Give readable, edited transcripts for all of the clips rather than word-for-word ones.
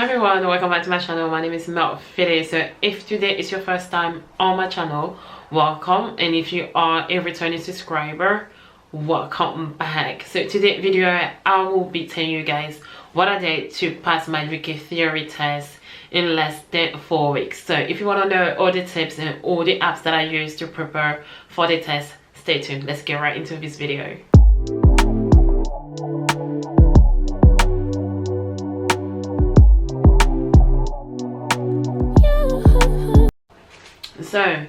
everyone, welcome back to my channel. My name is beautybyfidi. So if today is your first time on my channel, welcome, and if you are a returning subscriber, welcome back. So today's video I will be telling you guys what I did to pass my UK theory test in less than 4 weeks. So if you want to know all the tips and all the apps that I use to prepare for the test, stay tuned. Let's get right into this video. So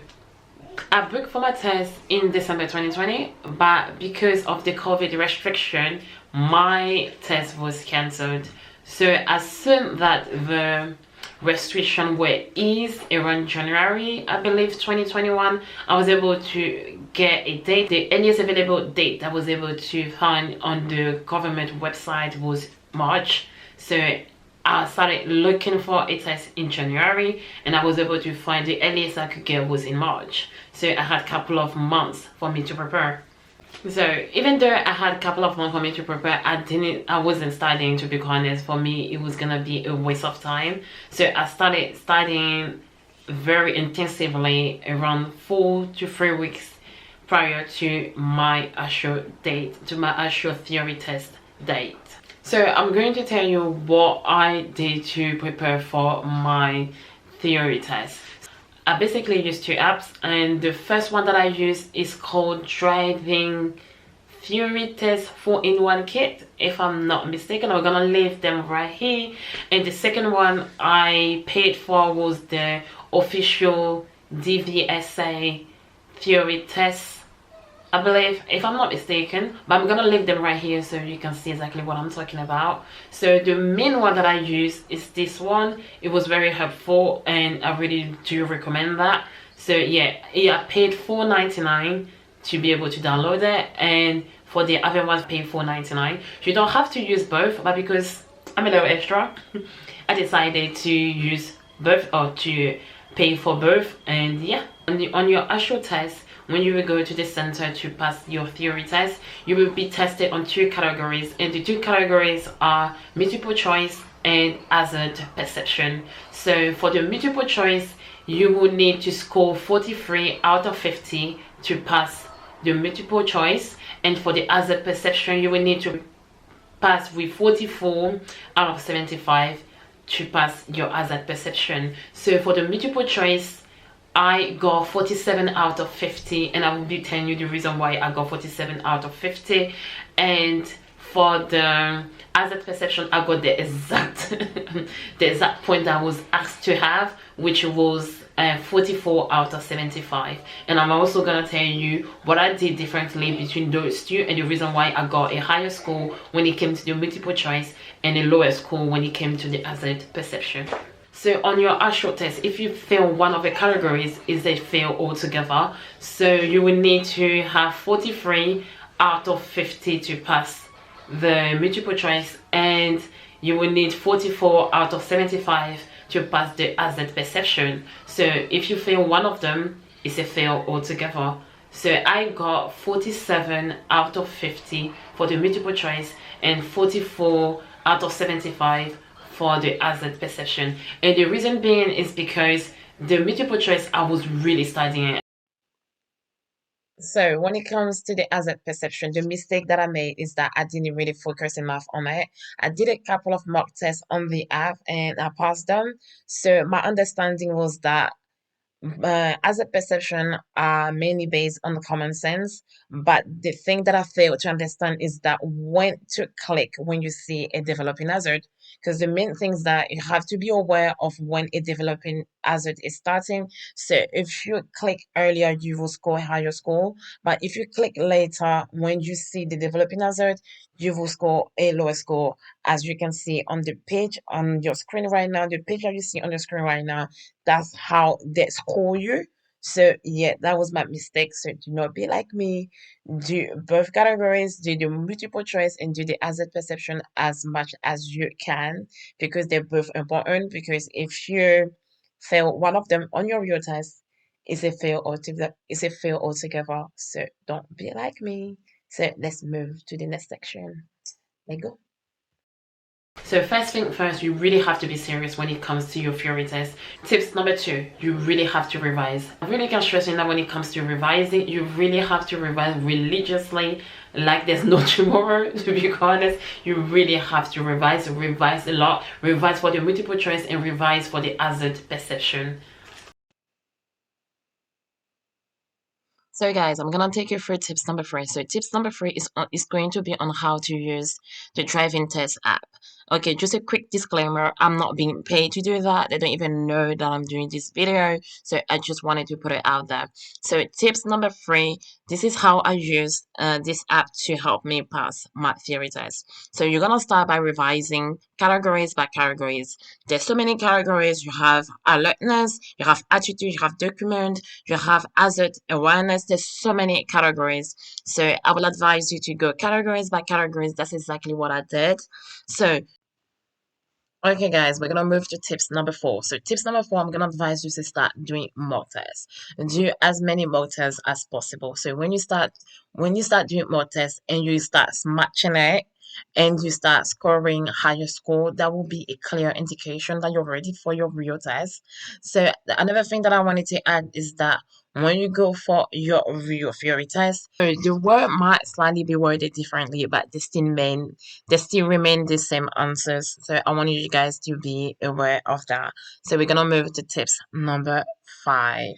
I booked for my test in December 2020, but because of the COVID restriction, my test was cancelled. So as soon that the restriction were eased around January, I believe 2021, I was able to get a date. The earliest available date I was able to find on the government website was March. So I started looking for a test in January, and I was able to find the earliest I could get was in March. So I had a couple of months for me to prepare. So even though I had a couple of months for me to prepare, I wasn't studying, to be honest. For me, it was gonna be a waste of time. So I started studying very intensively around 4 to 3 weeks prior to my actual date, to my actual theory test date. So I'm going to tell you what I did to prepare for my theory test. I basically use two apps, and the first one that I use is called Driving Theory Test 4-in-1 Kit, if I'm not mistaken. I'm gonna leave them right here. And the second one I paid for was the official DVSA theory test, I believe, if I'm not mistaken, but I'm gonna leave them right here so you can see exactly what I'm talking about. So the main one that I use is this one. It was very helpful and I really do recommend that. So yeah, I paid $4.99 to be able to download it, and for the other ones paid $4.99. You don't have to use both, but because I'm a little extra, I decided to use both, or to pay for both. And yeah, on your actual test, when you will go to the center to pass your theory test, you will be tested on 2 categories, and the 2 categories are multiple choice and hazard perception. So for the multiple choice, you will need to score 43 out of 50 to pass the multiple choice, and for the hazard perception, you will need to pass with 44 out of 75 to pass your hazard perception. So for the multiple choice, I got 47 out of 50, and I will be telling you the reason why I got 47 out of 50. And for the hazard perception, I got the exact the exact point I was asked to have, which was 44 out of 75. And I'm also gonna tell you what I did differently between those two, and the reason why I got a higher score when it came to the multiple choice and a lower score when it came to the hazard perception. So on your actual test, if you fail one of the categories, is a fail altogether. So you will need to have 43 out of 50 to pass the multiple choice, and you will need 44 out of 75 to pass the hazard perception. So if you fail one of them, it's a fail altogether. So I got 47 out of 50 for the multiple choice and 44 out of 75 for the hazard perception. And the reason being is because the multiple choice, I was really studying it. So when it comes to the hazard perception, the mistake that I made is that I didn't really focus enough on it. I did a couple of mock tests on the app and I passed them. So my understanding was that as a perception are mainly based on common sense, but the thing that I failed to understand is that when to click when you see a developing hazard, because the main things that you have to be aware of when a developing hazard is starting. So if you click earlier, you will score a higher score, but if you click later when you see the developing hazard, you will score a lower score. As you can see on the page on your screen right now, the page that you see on the screen right now, that's how they score you. So yeah, that was my mistake. So do not be like me. Do both categories, do the multiple choice and do the hazard perception as much as you can, because they're both important. Because if you fail one of them on your real test, it's a fail altogether. It's a fail altogether. So don't be like me. So let's move to the next section. Let go. So first thing first, you really have to be serious when it comes to your theory test. Tips number 2, you really have to revise. I really can't stress you that when it comes to revising, you really have to revise religiously, like there's no tomorrow. To be honest, you really have to revise a lot. Revise for the multiple choice and revise for the hazard perception. So guys, I'm gonna take you through tips number 3. So tips number 3 is going to be on how to use the driving test app. Okay, just a quick disclaimer, I'm not being paid to do that. They don't even know that I'm doing this video, so I just wanted to put it out there. So tips number 3, this is how I use this app to help me pass my theory test. So you're gonna start by revising categories by categories. There's so many categories. You have alertness, you have attitude, you have document, you have hazard awareness. There's so many categories, so I will advise you to go categories by categories. That's exactly what I did. So okay guys, we're gonna move to tips number 4. So tips number 4, I'm gonna advise you to start doing mock tests. Do as many mock tests as possible. So when you start doing mock tests and you start matching it and you start scoring higher score, that will be a clear indication that you're ready for your real test. So another thing that I wanted to add is that when you go for your real theory test, so the word might slightly be worded differently, but they still remain the same answers. So I want you guys to be aware of that. So we're gonna move to tips number 5.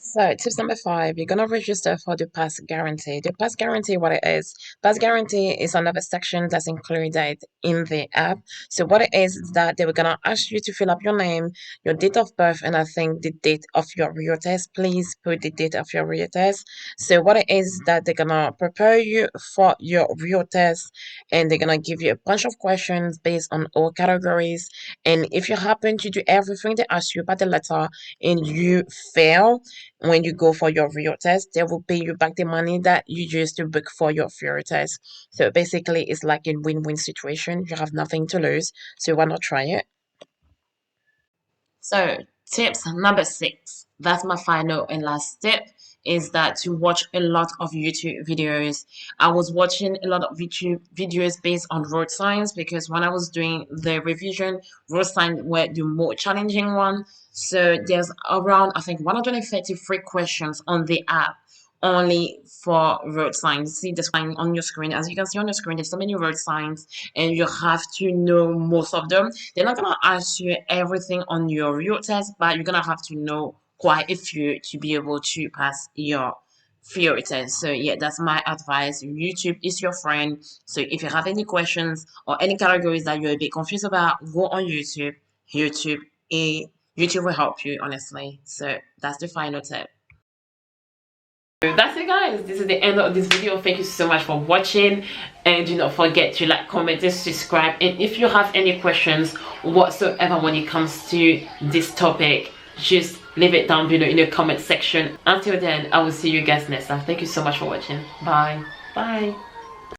So tips number 5, you're gonna register for the pass guarantee. The pass guarantee, what it is, pass guarantee is another section that's included in the app. So what it is that they were gonna ask you to fill up your name, your date of birth, and I think the date of your real test. Please put the date of your real test. So what it is that they're gonna prepare you for your real test, and they're gonna give you a bunch of questions based on all categories. And if you happen to do everything they ask you by the letter and you fail, when you go for your real test, they will pay you back the money that you used to book for your real test. So basically, it's like a win-win situation. You have nothing to lose, so why not try it? So tips number 6, that's my final and last tip, is that to watch a lot of YouTube videos. I was watching a lot of YouTube videos based on road signs because when I was doing the revision, road signs were the more challenging one. So there's around, I think, 133 questions on the app only for road signs. See the sign on your screen. As you can see on your screen, there's so many road signs and you have to know most of them. They're not gonna ask you everything on your real test, but you're gonna have to know quite a few to be able to pass your theory test. So yeah, that's my advice. YouTube is your friend. So if you have any questions or any categories that you're a bit confused about, go on YouTube. YouTube, YouTube will help you, honestly. So that's the final tip. That's it guys, this is the end of this video. Thank you so much for watching, and do not forget to like, comment, and subscribe. And if you have any questions whatsoever when it comes to this topic, just leave it down below in the comment section. Until then, I will see you guys next time. Thank you so much for watching. Bye.